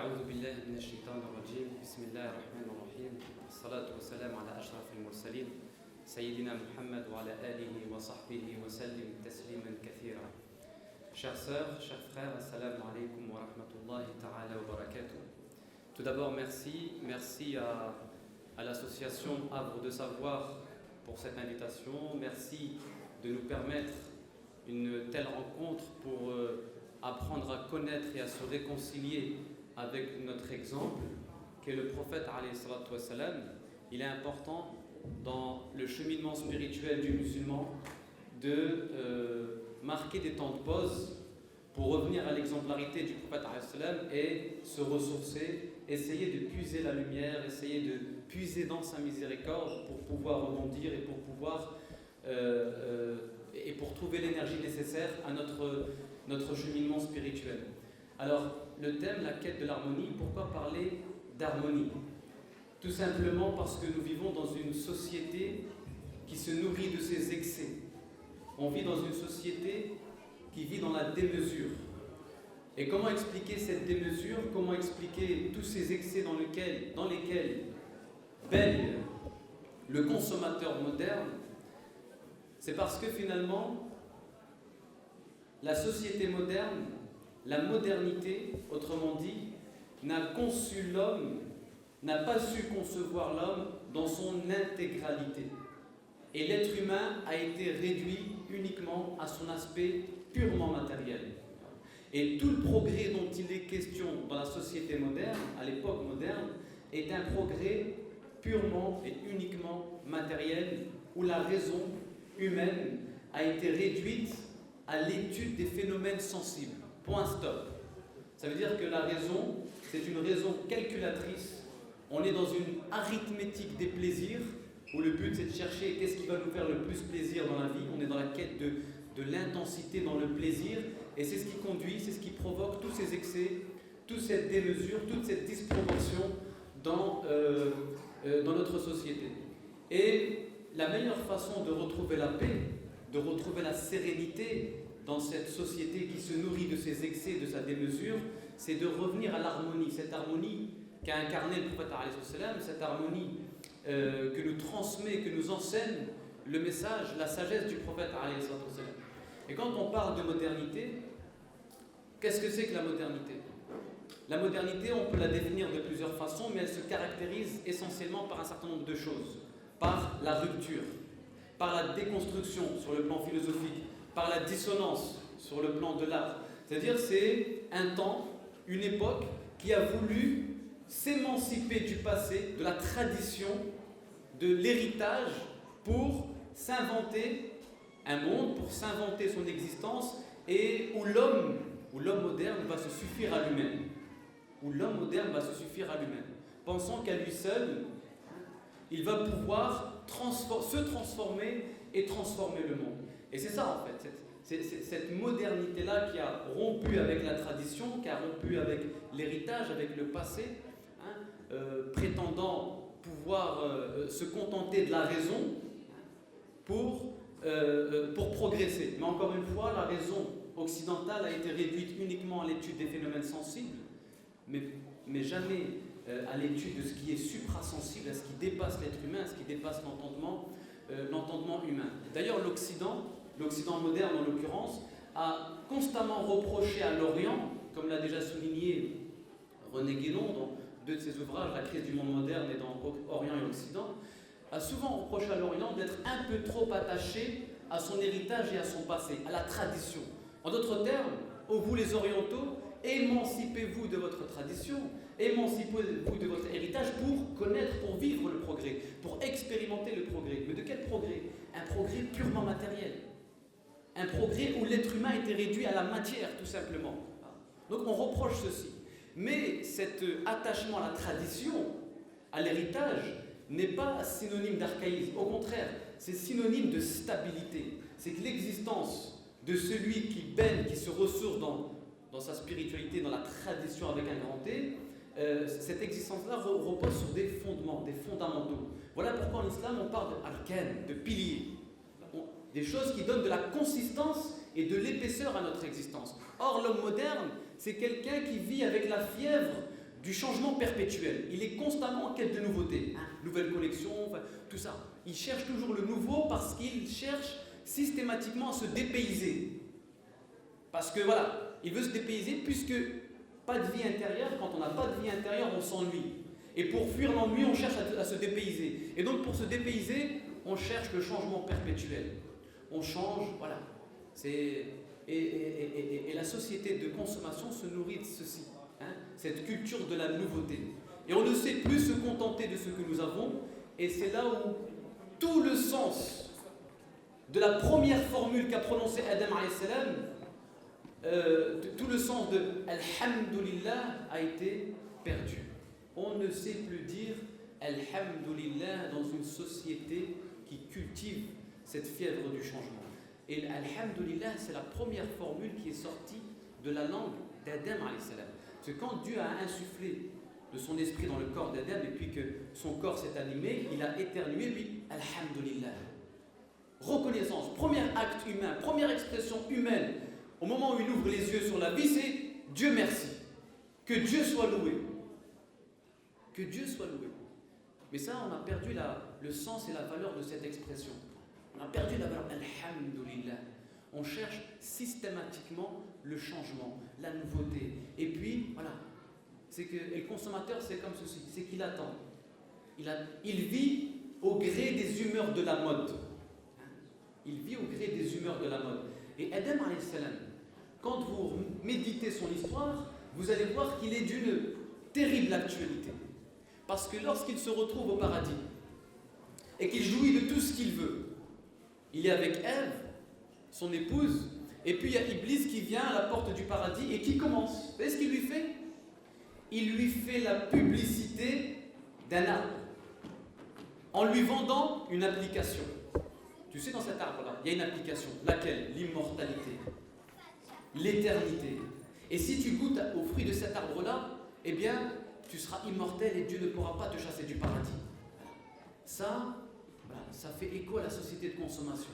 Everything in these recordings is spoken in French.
أعوذ بالله من الشيطان الرجيم بسم الله الرحمن الرحيم الصلاة والسلام على أشرف المرسلين سيدنا محمد وعلى آله وصحبه وسلم تسليما كثيرا. Chères sœurs, chers frères, assalamu alaikum wa rahmatullahi ta'ala wa barakatuh. Tout d'abord, merci à l'association Havre de Savoir pour cette invitation. Merci de nous permettre une telle rencontre pour apprendre à connaître et à se réconcilier avec notre exemple, qui est le prophète alayhi salatu wassalam. Il est important dans le cheminement spirituel du musulman de marquer des temps de pause pour revenir à l'exemplarité du prophète alayhi salam et se ressourcer, essayer de puiser la lumière, essayer de puiser dans sa miséricorde pour pouvoir rebondir et pour pouvoir et pour trouver l'énergie nécessaire à notre cheminement spirituel. Alors, le thème, la quête de l'harmonie, pourquoi parler d'harmonie? Tout simplement parce que nous vivons dans une société qui se nourrit de ses excès. On vit dans une société qui vit dans la démesure. Et comment expliquer cette démesure? Comment expliquer tous ces excès dans lesquels baigne le consommateur moderne? C'est parce que finalement, la société moderne, la modernité, autrement dit, n'a conçu l'homme, n'a pas su concevoir l'homme dans son intégralité. Et l'être humain a été réduit uniquement à son aspect purement matériel. Et tout le progrès dont il est question dans la société moderne, à l'époque moderne, est un progrès purement et uniquement matériel, où la raison humaine a été réduite à l'étude des phénomènes sensibles. Point stop. Ça veut dire que la raison, c'est une raison calculatrice. On est dans une arithmétique des plaisirs, où le but c'est de chercher qu'est-ce qui va nous faire le plus plaisir dans la vie. On est dans la quête de l'intensité dans le plaisir, et c'est ce qui conduit, c'est ce qui provoque tous ces excès, toute cette démesure, toute cette disproportion dans notre société. Et la meilleure façon de retrouver la paix, de retrouver la sérénité dans cette société qui se nourrit de ses excès, de sa démesure, c'est de revenir à l'harmonie, cette harmonie qu'a incarné le prophète alayhi salam, cette harmonie que nous transmet, que nous enseigne le message, la sagesse du prophète alayhi salam. Et quand on parle de modernité, qu'est-ce que c'est que la modernité? La modernité, on peut la définir de plusieurs façons, mais elle se caractérise essentiellement par un certain nombre de choses. Par la rupture, par la déconstruction sur le plan philosophique, par la dissonance sur le plan de l'art. C'est-à-dire c'est un temps, une époque qui a voulu s'émanciper du passé, de la tradition, de l'héritage pour s'inventer un monde, pour s'inventer son existence, et où l'homme moderne va se suffire à lui-même. Où l'homme moderne va se suffire à lui-même, pensant qu'à lui seul, il va pouvoir se transformer et transformer le monde. Et c'est ça en fait, cette modernité-là qui a rompu avec la tradition, qui a rompu avec l'héritage, avec le passé, prétendant pouvoir se contenter de la raison pour progresser. Mais encore une fois, la raison occidentale a été réduite uniquement à l'étude des phénomènes sensibles, mais jamais à l'étude de ce qui est suprasensible, à ce qui dépasse l'être humain, à ce qui dépasse l'entendement humain. D'ailleurs, l'Occident moderne en l'occurrence, a constamment reproché à l'Orient, comme l'a déjà souligné René Guénon dans deux de ses ouvrages, La crise du monde moderne et dans Orient et Occident, a souvent reproché à l'Orient d'être un peu trop attaché à son héritage et à son passé, à la tradition. En d'autres termes, vous les orientaux, émancipez-vous de votre tradition, émancipez-vous de votre héritage pour connaître, pour vivre le progrès, pour expérimenter le progrès. Mais de quel progrès? Un progrès purement matériel. Un progrès où l'être humain était réduit à la matière, tout simplement. Donc on reproche ceci. Mais cet attachement à la tradition, à l'héritage, n'est pas synonyme d'archaïsme. Au contraire, c'est synonyme de stabilité. C'est que l'existence de celui qui baigne, qui se ressource dans sa spiritualité, dans la tradition avec un grand T, cette existence-là repose sur des fondements, des fondamentaux. Voilà pourquoi en islam on parle d'arkan, de piliers. Des choses qui donnent de la consistance et de l'épaisseur à notre existence. Or, l'homme moderne, c'est quelqu'un qui vit avec la fièvre du changement perpétuel. Il est constamment en quête de nouveautés, nouvelles collections, tout ça. Il cherche toujours le nouveau parce qu'il cherche systématiquement à se dépayser. Parce que voilà, il veut se dépayser puisque pas de vie intérieure, quand on n'a pas de vie intérieure, on s'ennuie. Et pour fuir l'ennui, on cherche à se dépayser. Et donc pour se dépayser, on cherche le changement perpétuel. On change, voilà. Et la société de consommation se nourrit de ceci, cette culture de la nouveauté. Et on ne sait plus se contenter de ce que nous avons, et c'est là où tout le sens de la première formule qu'a prononcée Adam alayhi salam, tout le sens de Alhamdulillah a été perdu. On ne sait plus dire Alhamdulillah dans une société qui cultive cette fièvre du changement. Et Alhamdulillah, c'est la première formule qui est sortie de la langue d'Adam alayhi salam. Parce que quand Dieu a insufflé de son esprit dans le corps d'Adam et puis que son corps s'est animé, il a éternué, lui, Alhamdulillah. Reconnaissance, premier acte humain, première expression humaine, au moment où il ouvre les yeux sur la vie, c'est Dieu merci. Que Dieu soit loué. Que Dieu soit loué. Mais ça, on a perdu le sens et la valeur de cette expression. On a perdu la valeur Alhamdulillah. On cherche systématiquement le changement, la nouveauté. Et puis, voilà. C'est que le consommateur, c'est comme ceci. C'est qu'il attend. Il vit au gré des humeurs de la mode. Il vit au gré des humeurs de la mode. Et Adam alayhi salam, quand vous méditez son histoire, vous allez voir qu'il est d'une terrible actualité. Parce que lorsqu'il se retrouve au paradis et qu'il jouit de tout ce qu'il veut, il est avec Ève, son épouse, et puis il y a Iblis qui vient à la porte du paradis et qui commence. Vous savez ce qu'il lui fait? Il lui fait la publicité d'un arbre en lui vendant une application. Tu sais, dans cet arbre-là, il y a une application. Laquelle? L'immortalité, l'éternité. Et si tu goûtes aux fruits de cet arbre-là, eh bien, tu seras immortel et Dieu ne pourra pas te chasser du paradis. Ça fait écho à la société de consommation.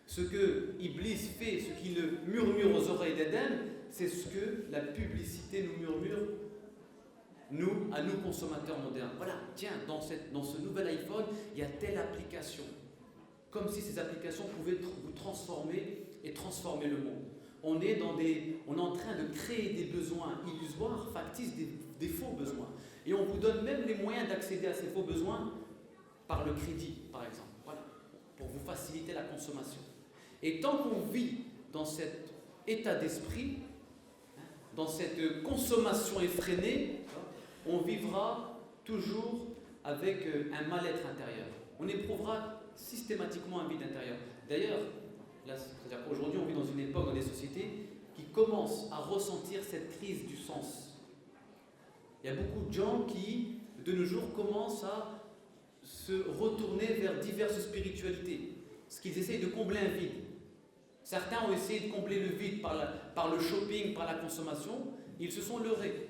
Ce que Iblis fait, ce qu'il murmure aux oreilles d'Adam, c'est ce que la publicité nous murmure, à nous consommateurs modernes. Voilà, tiens, dans ce nouvel iPhone, il y a telle application. Comme si ces applications pouvaient vous transformer et transformer le monde. On est en train de créer des besoins illusoires, factices, des faux besoins. Et on vous donne même les moyens d'accéder à ces faux besoins par le crédit, par exemple. Voilà, pour vous faciliter la consommation. Et tant qu'on vit dans cet état d'esprit, dans cette consommation effrénée, on vivra toujours avec un mal-être intérieur. On éprouvera systématiquement un vide intérieur. D'ailleurs, c'est-à-dire qu'aujourd'hui, on vit dans une époque, dans des sociétés qui commencent à ressentir cette crise du sens. Il y a beaucoup de gens qui, de nos jours, commencent à se retourner vers diverses spiritualités, parce qu'ils essayent de combler un vide. Certains ont essayé de combler le vide par le shopping, par la consommation, ils se sont leurrés.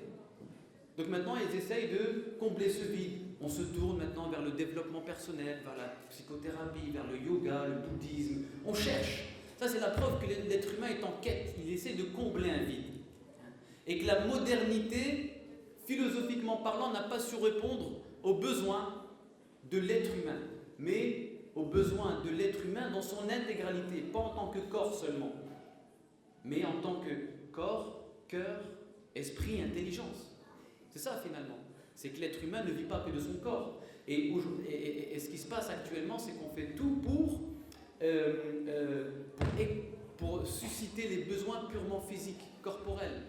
Donc maintenant, ils essayent de combler ce vide. On se tourne maintenant vers le développement personnel, vers la psychothérapie, vers le yoga, le bouddhisme. On cherche. Ça, c'est la preuve que l'être humain est en quête. Il essaie de combler un vide. Et que la modernité, philosophiquement parlant, n'a pas su répondre aux besoins de l'être humain, mais aux besoins de l'être humain dans son intégralité, pas en tant que corps seulement, mais en tant que corps, cœur, esprit, intelligence. C'est ça finalement. C'est que l'être humain ne vit pas que de son corps. Et ce qui se passe actuellement, c'est qu'on fait tout pour susciter les besoins purement physiques, corporels.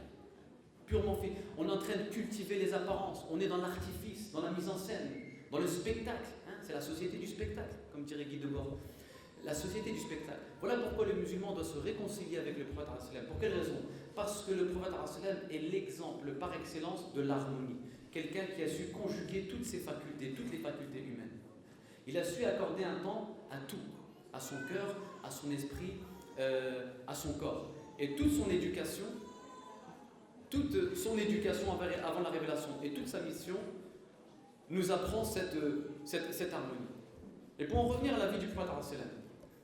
On est en train de cultiver les apparences. On est dans l'artifice, dans la mise en scène, dans le spectacle. C'est la société du spectacle, comme dirait Guy Debord. La société du spectacle. Voilà pourquoi le musulman doit se réconcilier avec le prophète ﷺ. Pour quelle raison? Parce que le prophète ﷺ est l'exemple par excellence de l'harmonie. Quelqu'un qui a su conjuguer toutes ses facultés, toutes les facultés humaines. Il a su accorder un temps à tout, à son cœur, à son esprit, à son corps. Et toute son éducation avant la révélation et toute sa mission nous apprend cette harmonie. Et pour en revenir à la vie du prophète,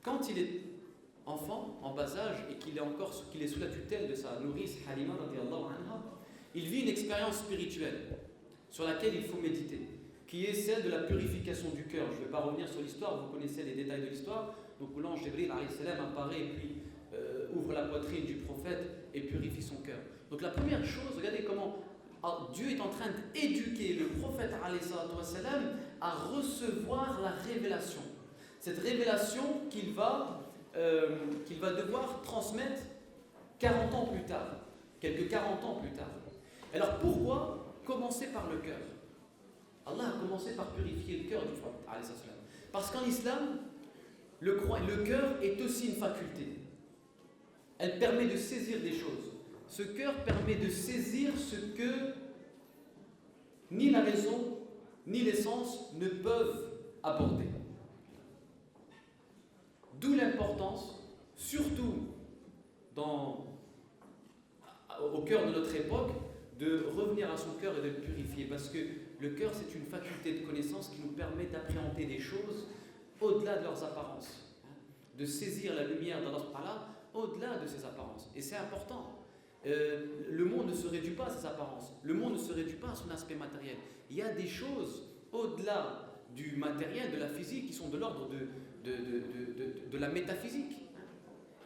quand il est enfant, en bas âge, et qu'il est sous la tutelle de sa nourrice Halima, il vit une expérience spirituelle sur laquelle il faut méditer, qui est celle de la purification du cœur. Je ne vais pas revenir sur l'histoire, vous connaissez les détails de l'histoire. Donc l'ange Jibril apparaît et puis ouvre la poitrine du prophète et purifie son cœur. Donc la première chose, regardez comment Dieu est en train d'éduquer le prophète à recevoir la révélation. Cette révélation qu'il va devoir transmettre 40 ans plus tard, quelques 40 ans plus tard. Alors pourquoi commencer par le cœur? Allah a commencé par purifier le cœur du prophète. Parce qu'en islam, le cœur est aussi une faculté. Elle permet de saisir des choses. Ce cœur permet de saisir ce que ni la raison ni les sens ne peuvent aborder. D'où l'importance, surtout au cœur de notre époque, de revenir à son cœur et de le purifier. Parce que le cœur, c'est une faculté de connaissance qui nous permet d'appréhender des choses au-delà de leurs apparences. De saisir la lumière d'Allah au-delà de ses apparences. Et c'est important. Le monde ne se réduit pas à ses apparences. Le monde ne se réduit pas à son aspect matériel. Il y a des choses au-delà du matériel, de la physique, qui sont de l'ordre de la métaphysique.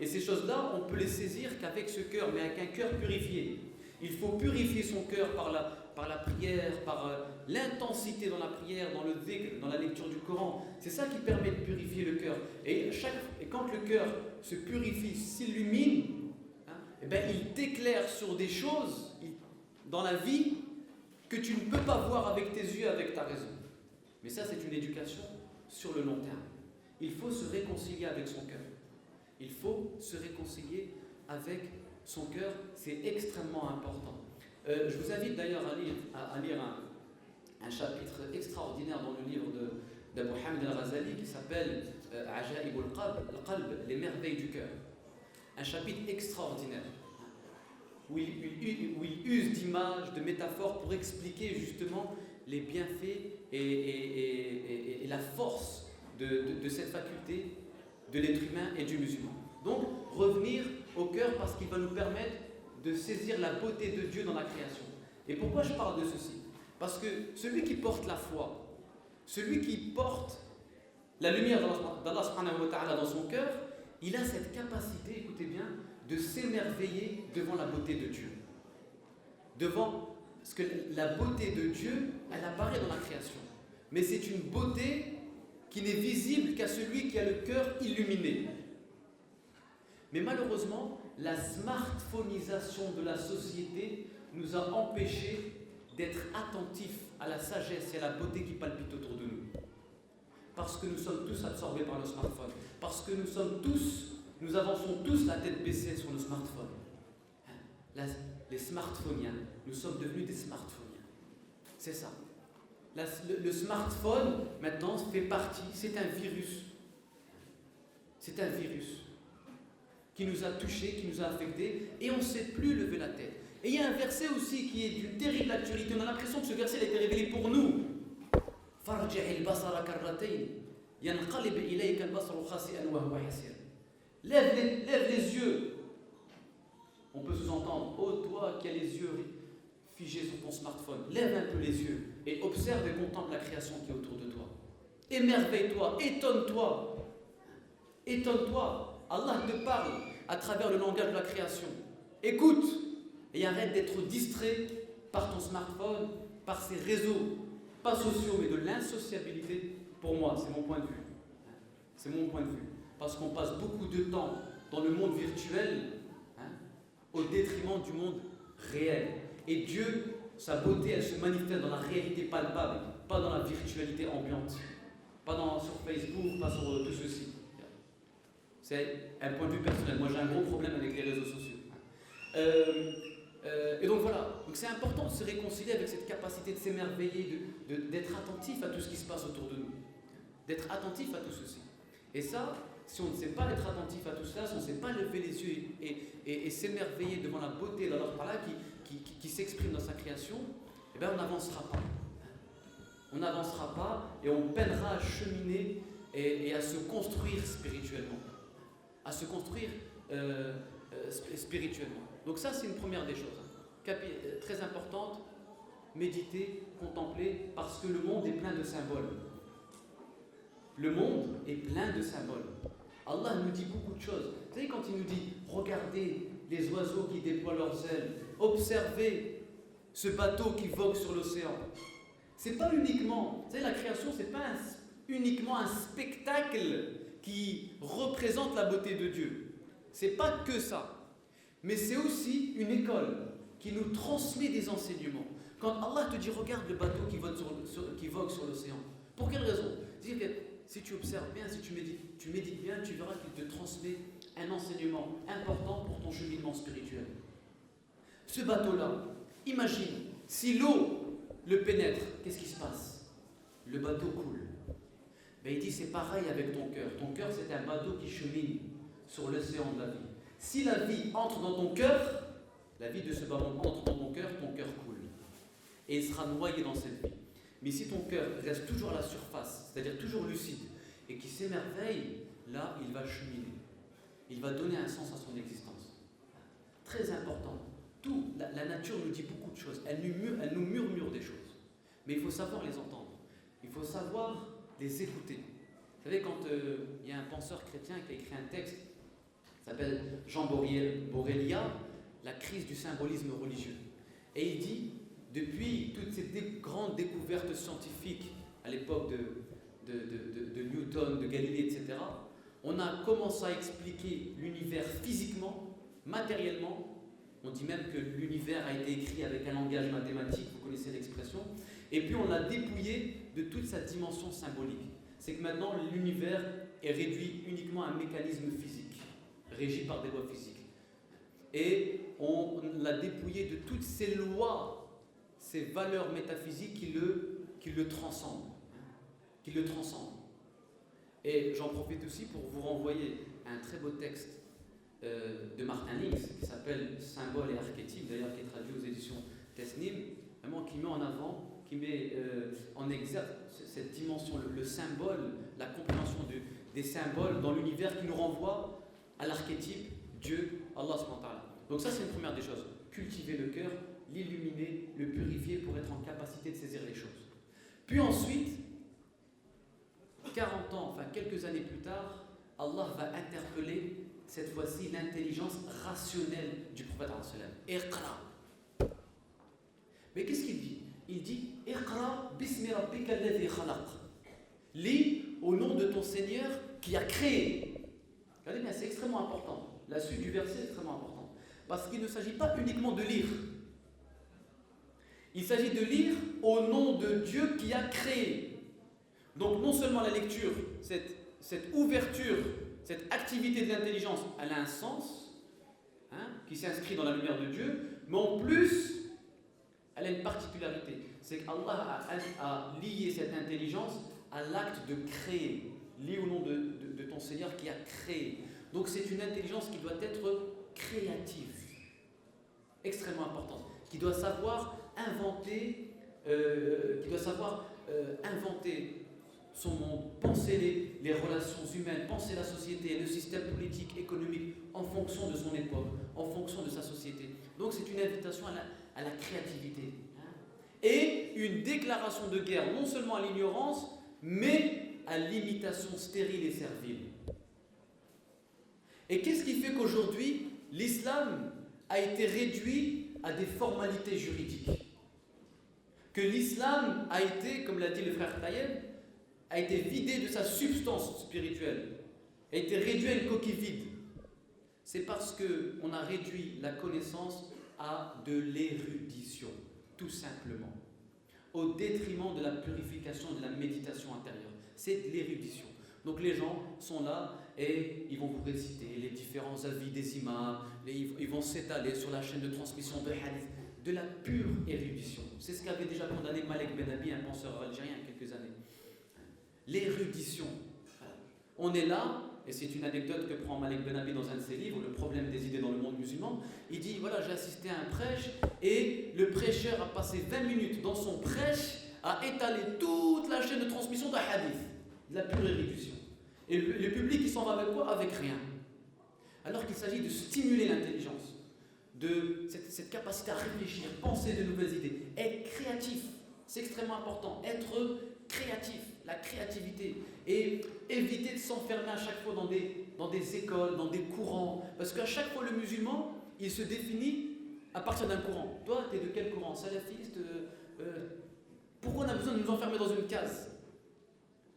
Et ces choses-là, on peut les saisir qu'avec ce cœur, mais avec un cœur purifié. Il faut purifier son cœur par la prière, par l'intensité dans la prière, dans le dhikr, dans la lecture du Coran. C'est ça qui permet de purifier le cœur. Et quand le cœur se purifie, s'illumine, il t'éclaire sur des choses dans la vie que tu ne peux pas voir avec tes yeux, avec ta raison. Mais ça, c'est une éducation sur le long terme. Il faut se réconcilier avec son cœur. Il faut se réconcilier avec son cœur, c'est extrêmement important. Je vous invite d'ailleurs à lire un chapitre extraordinaire dans le livre d'Abu Hamid al-Ghazali qui s'appelle Ajaib al-Qalb, les merveilles du cœur. Un chapitre extraordinaire où il use d'images, de métaphores pour expliquer justement les bienfaits et la force de cette faculté de l'être humain et du musulman. Donc, revenir au cœur parce qu'il va nous permettre de saisir la beauté de Dieu dans la création. Et pourquoi je parle de ceci? Parce que celui qui porte la foi, celui qui porte la lumière d'Allah subhanahu wa ta'ala dans son cœur, il a cette capacité, écoutez bien, de s'émerveiller devant la beauté de Dieu. Parce que la beauté de Dieu, elle apparaît dans la création. Mais c'est une beauté qui n'est visible qu'à celui qui a le cœur illuminé. Mais malheureusement, la smartphonisation de la société nous a empêchés d'être attentifs à la sagesse et à la beauté qui palpite autour de nous. Parce que nous sommes tous absorbés par le smartphone. Parce que nous avançons tous la tête baissée sur le smartphone. Les smartphoniens, nous sommes devenus des smartphoniens. C'est ça. Le smartphone, maintenant, fait partie, c'est un virus. C'est un virus qui nous a touchés, qui nous a affectés, et on ne sait plus lever la tête. Et il y a un verset aussi qui est d'une terrible actualité. On a l'impression que ce verset a été révélé pour nous. Lève les yeux. On peut sous-entendre, oh toi qui as les yeux figés sur ton smartphone, lève un peu les yeux et observe et contemple la création qui est autour de toi. Émerveille-toi, étonne-toi. Étonne-toi. Allah te parle à travers le langage de la création. Écoute et arrête d'être distrait par ton smartphone, par ces réseaux, pas sociaux, mais de l'insociabilité. Pour moi, c'est mon point de vue. C'est mon point de vue. Parce qu'on passe beaucoup de temps dans le monde virtuel au détriment du monde réel. Et Dieu, sa beauté, elle se manifeste dans la réalité palpable, pas dans la virtualité ambiante. Pas sur Facebook, pas sur tout ceci. C'est un point de vue personnel. Moi, j'ai un gros problème avec les réseaux sociaux. Et donc voilà. Donc c'est important de se réconcilier avec cette capacité de s'émerveiller, d'être attentif à tout ce qui se passe autour de nous. D'être attentif à tout ceci. Et ça, si on ne sait pas être attentif à tout cela, si on ne sait pas lever les yeux et s'émerveiller devant la beauté d'Allah qui s'exprime dans sa création, eh bien on n'avancera pas. On n'avancera pas et on peinera à cheminer et à se construire spirituellement. À se construire spirituellement. Donc ça, c'est une première des choses. très importante, méditer, contempler, parce que le monde est plein de symboles. Le monde est plein de symboles. Allah nous dit beaucoup de choses. Vous savez, quand il nous dit « Regardez les oiseaux qui déploient leurs ailes, observez ce bateau qui vogue sur l'océan », c'est pas uniquement, vous savez, la création, c'est pas uniquement un spectacle qui représente la beauté de Dieu. C'est pas que ça. Mais c'est aussi une école qui nous transmet des enseignements. Quand Allah te dit « Regarde le bateau qui vogue sur l'océan », pour quelle raison? C'est-à-dire que si tu observes bien, si tu médites bien, tu verras qu'il te transmet un enseignement important pour ton cheminement spirituel. Ce bateau-là, imagine, si l'eau le pénètre, qu'est-ce qui se passe? Le bateau coule. Ben, il dit c'est pareil avec ton cœur. Ton cœur, c'est un bateau qui chemine sur l'océan de la vie. Si la vie entre dans ton cœur, la vie de ce bateau entre dans ton cœur coule. Et il sera noyé dans cette vie. Mais si ton cœur reste toujours à la surface, c'est-à-dire toujours lucide, et qui s'émerveille, là, il va cheminer. Il va donner un sens à son existence. Très important. Tout, la nature nous dit beaucoup de choses. Elle nous murmure des choses. Mais il faut savoir les entendre. Il faut savoir les écouter. Vous savez, quand il y a un penseur chrétien qui a écrit un texte, qui s'appelle Jean Borrelia, La crise du symbolisme religieux. Et il dit, depuis toutes ces grandes découvertes scientifiques à l'époque de Newton, de Galilée, etc., on a commencé à expliquer l'univers physiquement, matériellement. On dit même que l'univers a été écrit avec un langage mathématique, vous connaissez l'expression, et puis on l'a dépouillé de toute sa dimension symbolique. C'est que maintenant l'univers est réduit uniquement à un mécanisme physique, régi par des lois physiques. Et on l'a dépouillé de toutes ces lois, ces valeurs métaphysiques qui le transcendent. Et j'en profite aussi pour vous renvoyer à un très beau texte de Martin Lings qui s'appelle Symboles et archétypes, d'ailleurs qui est traduit aux éditions Tesnim, vraiment qui met en avant, qui met en exergue cette dimension, le symbole, la compréhension des symboles dans l'univers qui nous renvoie à l'archétype Dieu, Allah subhanahu wa ta'ala. Donc ça c'est une première des choses, cultiver le cœur, l'illuminer, le purifier pour être en capacité de saisir les choses. Puis ensuite, 40 ans, enfin quelques années plus tard, Allah va interpeller cette fois-ci l'intelligence rationnelle du prophète Iqra. Mais qu'est-ce qu'il dit? Il dit Iqra bismi rabbika alladhi khalaq. Lis au nom de ton Seigneur qui a créé. Regardez bien, c'est extrêmement important. La suite du verset est extrêmement importante. Parce qu'il ne s'agit pas uniquement de lire. Il s'agit de lire au nom de Dieu qui a créé. Donc non seulement la lecture, cette ouverture, cette activité de l'intelligence, elle a un sens, qui s'inscrit dans la lumière de Dieu, mais en plus, elle a une particularité. C'est qu'Allah a lié cette intelligence à l'acte de créer, lié au nom de ton Seigneur qui a créé. Donc c'est une intelligence qui doit être créative, extrêmement importante, qui doit savoir inventer, son monde, penser les relations humaines, penser la société et le système politique, économique en fonction de son époque, en fonction de sa société. Donc c'est une invitation à la créativité. Et une déclaration de guerre, non seulement à l'ignorance, mais à l'imitation stérile et servile. Et qu'est-ce qui fait qu'aujourd'hui, l'islam a été réduit à des formalités juridiques? Que l'islam a été, comme l'a dit le frère Taïeb, a été vidé de sa substance spirituelle, a été réduit à une coquille vide. C'est parce qu'on a réduit la connaissance à de l'érudition, tout simplement, au détriment de la purification, de la méditation intérieure. C'est de l'érudition. Donc les gens sont là et ils vont vous réciter les différents avis des imams, ils vont s'étaler sur la chaîne de transmission de hadith, de la pure érudition. C'est ce qu'avait déjà condamné Malek Benabi, un penseur algérien, il y a quelques années. L'érudition. On est là, et c'est une anecdote que prend Malek Benabi dans un de ses livres, Le problème des idées dans le monde musulman. Il dit, voilà, j'ai assisté à un prêche, et le prêcheur a passé 20 minutes dans son prêche à étaler toute la chaîne de transmission d'un hadith, de la pure érudition. Et le public, il s'en va avec quoi? Avec rien. Alors qu'il s'agit de stimuler l'intelligence, cette capacité à réfléchir, penser de nouvelles idées, être créatif. C'est extrêmement important, être créatif, la créativité. Et éviter de s'enfermer à chaque fois dans des écoles, dans des courants. Parce qu'à chaque fois, le musulman, il se définit à partir d'un courant. Toi, tu es de quel courant? Salafiste? Pourquoi on a besoin de nous enfermer dans une case?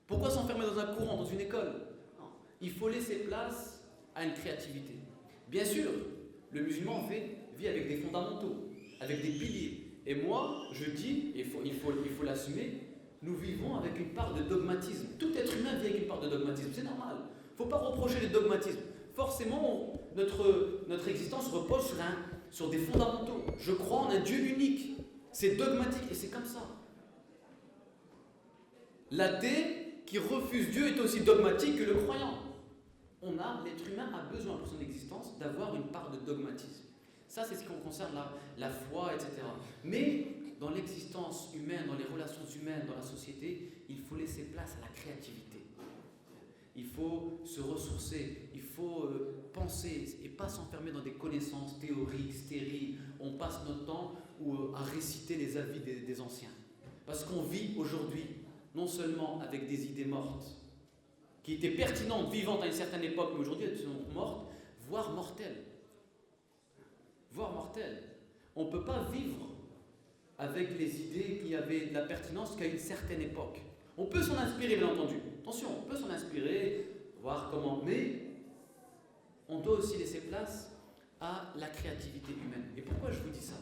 Pourquoi s'enfermer dans un courant, dans une école? Non. Il faut laisser place à une créativité. Bien sûr, le musulman vit avec des fondamentaux, avec des piliers. Et moi, je dis, il faut l'assumer, nous vivons avec une part de dogmatisme. Tout être humain vit avec une part de dogmatisme, c'est normal. Il ne faut pas reprocher les dogmatismes. Forcément, notre existence repose sur des fondamentaux. Je crois en un Dieu unique. C'est dogmatique et c'est comme ça. L'athée qui refuse Dieu est aussi dogmatique que le croyant. L'être humain a besoin pour son existence d'avoir une part de dogmatisme. Ça, c'est ce qui concerne la foi, etc. Mais dans l'existence humaine, dans les relations humaines, dans la société, il faut laisser place à la créativité. Il faut se ressourcer, il faut penser et pas s'enfermer dans des connaissances théoriques, stériles. On passe notre temps à réciter les avis des anciens. Parce qu'on vit aujourd'hui non seulement avec des idées mortes, qui étaient pertinentes, vivantes à une certaine époque, mais aujourd'hui elles sont mortes, voire mortelles. On ne peut pas vivre avec les idées qui avaient de la pertinence qu'à une certaine époque. On peut s'en inspirer, bien entendu. Attention, on peut s'en inspirer, voir comment, mais on doit aussi laisser place à la créativité humaine. Et pourquoi je vous dis ça?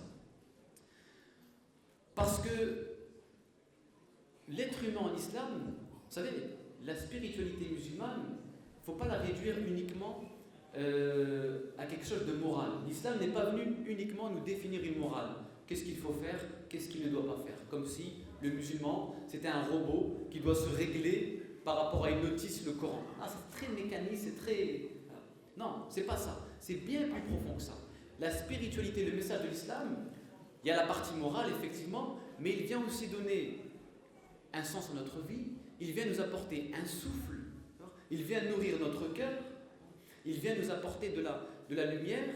Parce que l'être humain en islam, vous savez, la spiritualité musulmane, il ne faut pas la réduire uniquement à quelque chose de moral. L'islam n'est pas venu uniquement nous définir une morale. Qu'est-ce qu'il faut faire, qu'est-ce qu'il ne doit pas faire. Comme si le musulman, c'était un robot qui doit se régler par rapport à une notice, le Coran. C'est très mécanique, c'est très... Non, c'est pas ça. C'est bien plus profond que ça. La spiritualité, le message de l'islam, il y a la partie morale, effectivement, mais il vient aussi donner un sens à notre vie. Il vient nous apporter un souffle. Il vient nourrir notre cœur. Il vient nous apporter de la lumière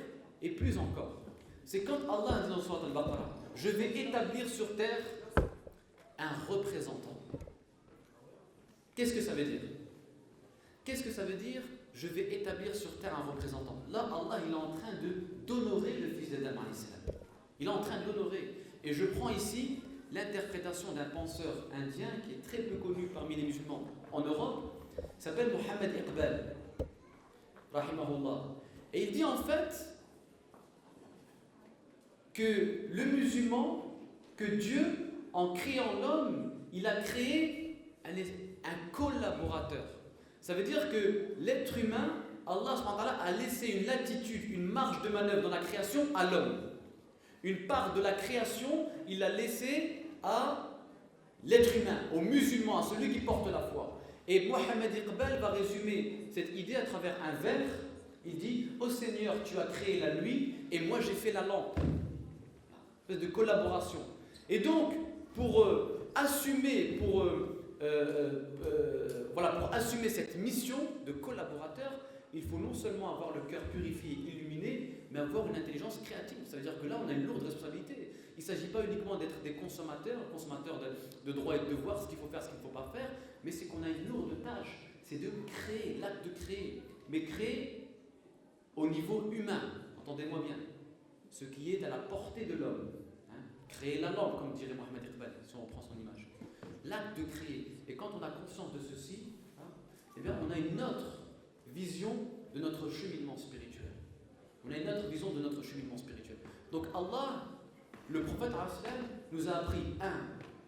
et plus encore. C'est quand Allah dit dans Surat Al-Baqarah, je vais établir sur terre un représentant. Qu'est-ce que ça veut dire? Qu'est-ce que ça veut dire? Je vais établir sur terre un représentant. Là, Allah, il est en train d'honorer le fils d'Adam alayhi salam. Il est en train de l'honorer. Et je prends ici l'interprétation d'un penseur indien qui est très peu connu parmi les musulmans en Europe. Il s'appelle Mohammed Iqbal. Rahimahullah. Et il dit en fait que le musulman, que Dieu, en créant l'homme, il a créé un collaborateur. Ça veut dire que l'être humain, Allah subhanahu wa ta'ala a laissé une latitude, une marge de manœuvre dans la création à l'homme. Une part de la création, il l'a laissé à l'être humain, au musulman, à celui qui porte la foi. Et Mohammed Iqbal va résumer cette idée à travers un vers. Il dit, ô Seigneur, tu as créé la nuit et moi j'ai fait la lampe. Une espèce de collaboration. Et donc, pour assumer cette mission de collaborateur, il faut non seulement avoir le cœur purifié, illuminé, mais avoir une intelligence créative. Ça veut dire que là, on a une lourde responsabilité. Il ne s'agit pas uniquement d'être des consommateurs de droits et de devoirs, ce qu'il faut faire, ce qu'il ne faut pas faire, mais c'est qu'on a une lourde tâche. C'est de créer, l'acte de créer. Mais créer au niveau humain, entendez-moi bien, ce qui est à la portée de l'homme. Créer la lampe, comme dirait Mohammed Iqbal, si on reprend son image. L'acte de créer. Et quand on a conscience de ceci, eh bien, on a une autre vision de notre cheminement spirituel. On a une autre vision de notre cheminement spirituel. Donc Allah, le prophète nous a appris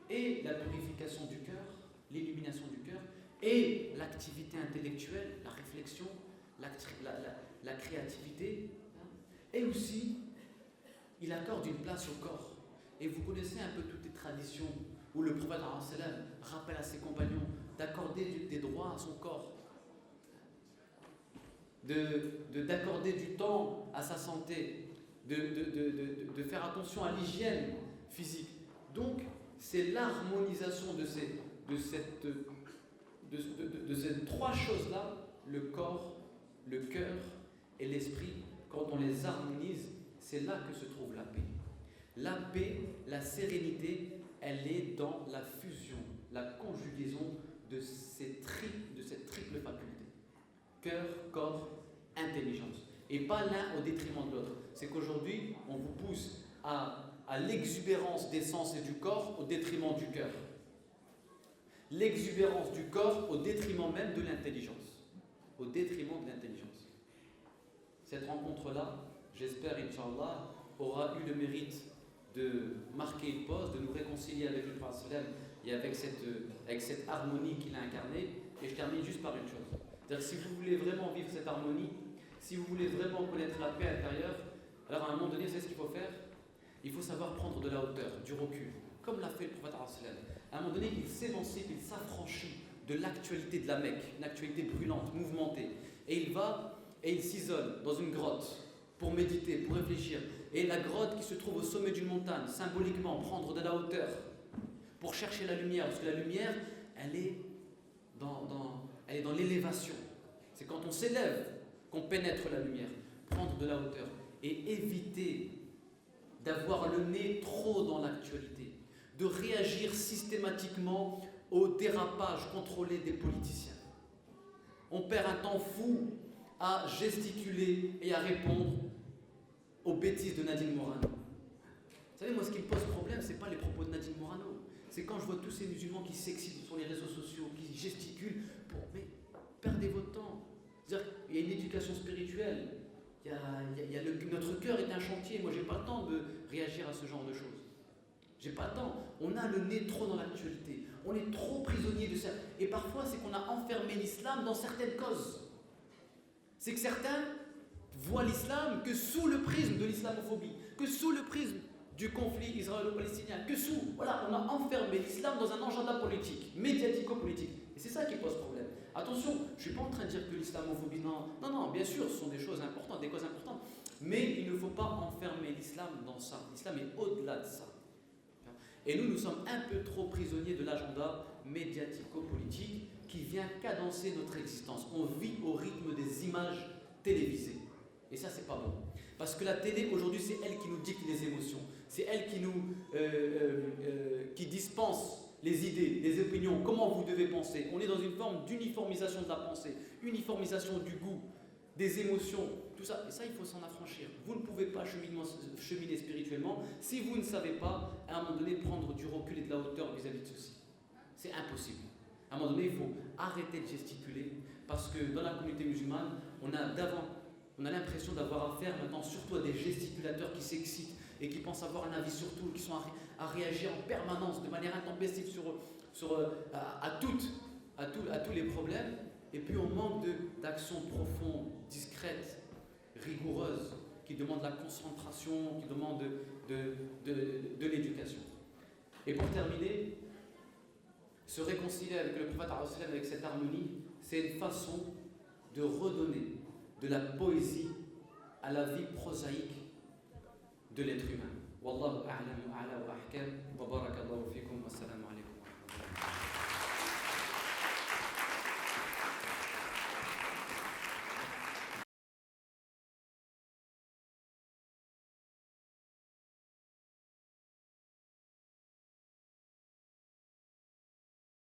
et la purification du cœur, l'illumination du cœur, et l'activité intellectuelle, la réflexion, la créativité, et aussi il accorde une place au corps. Et vous connaissez un peu toutes les traditions où le prophète rappelle à ses compagnons d'accorder des droits à son corps, d'accorder du temps à sa santé, de faire attention à l'hygiène physique. Donc, c'est l'harmonisation de ces trois choses-là, le corps, le cœur et l'esprit. Quand on les harmonise, c'est là que se trouve la paix. La paix, la sérénité, elle est dans la fusion, la conjugaison de cette triple faculté. Cœur, corps, intelligence. Et pas l'un au détriment de l'autre. C'est qu'aujourd'hui, on vous pousse à l'exubérance des sens et du corps au détriment du cœur. L'exubérance du corps au détriment même de l'intelligence. Au détriment de l'intelligence. Cette rencontre-là, j'espère, Inch'Allah, aura eu le mérite de marquer une pause, de nous réconcilier avec le Prophète et avec cette harmonie qu'il a incarnée. Et je termine juste par une chose. C'est-à-dire que si vous voulez vraiment vivre cette harmonie, si vous voulez vraiment connaître la paix intérieure, alors à un moment donné, c'est ce qu'il faut faire. Il faut savoir prendre de la hauteur, du recul, comme l'a fait le Prophète. À un moment donné, il s'émancipe, il s'affranchit de l'actualité de la Mecque, une actualité brûlante, mouvementée. Et il va et il s'isole dans une grotte pour méditer, pour réfléchir. Et la grotte qui se trouve au sommet d'une montagne, symboliquement, prendre de la hauteur pour chercher la lumière. Parce que la lumière, elle est dans l'élévation. C'est quand on s'élève qu'on pénètre la lumière. Prendre de la hauteur et éviter d'avoir le nez trop dans l'actualité, de réagir systématiquement aux dérapages contrôlés des politiciens. On perd un temps fou à gesticuler et à répondre aux bêtises de Nadine Morano. Vous savez, moi, ce qui me pose problème, ce n'est pas les propos de Nadine Morano. C'est quand je vois tous ces musulmans qui s'excitent sur les réseaux sociaux, qui gesticulent pour... Mais perdez votre temps. C'est-à-dire qu'il y a une éducation spirituelle. Notre cœur est un chantier. Moi, je n'ai pas le temps de réagir à ce genre de choses. J'ai pas le temps. On a le nez trop dans l'actualité. On est trop prisonnier de ça. Et parfois, c'est qu'on a enfermé l'islam dans certaines causes. C'est que certains voient l'islam que sous le prisme de l'islamophobie, que sous le prisme du conflit israélo-palestinien, que sous... Voilà, on a enfermé l'islam dans un agenda politique, médiatico-politique. Et c'est ça qui pose problème. Attention, je ne suis pas en train de dire que l'islamophobie... Non, bien sûr, ce sont des choses importantes, des causes importantes. Mais il ne faut pas enfermer l'islam dans ça. L'islam est au-delà de ça. Et nous sommes un peu trop prisonniers de l'agenda médiatico-politique qui vient cadencer notre existence. On vit au rythme des images télévisées. Et ça, c'est pas bon. Parce que la télé, aujourd'hui, c'est elle qui nous dicte les émotions. C'est elle qui dispense les idées, les opinions, comment vous devez penser. On est dans une forme d'uniformisation de la pensée, uniformisation du goût, des émotions, tout ça. Et ça, il faut s'en affranchir. Vous ne pouvez pas cheminer spirituellement si vous ne savez pas, à un moment donné, prendre du recul et de la hauteur vis-à-vis de ceci. C'est impossible. À un moment donné, il faut arrêter de gesticuler parce que dans la communauté musulmane, on a l'impression d'avoir affaire maintenant surtout à des gesticulateurs qui s'excitent et qui pensent avoir un avis sur tout, qui sont à réagir en permanence de manière intempestive à tous les problèmes. Et puis on manque d'action profonde, discrète, rigoureuse, qui demande la concentration, qui demande de l'éducation. Et pour terminer, se réconcilier avec le Prophète, avec cette harmonie, c'est une façon de redonner de la poésie à la vie prosaïque de l'être humain. Wallahu a'lam wa a'la wa ahkam wa barakallahu fikum wa assalamu alaykum wa rahmatullahi.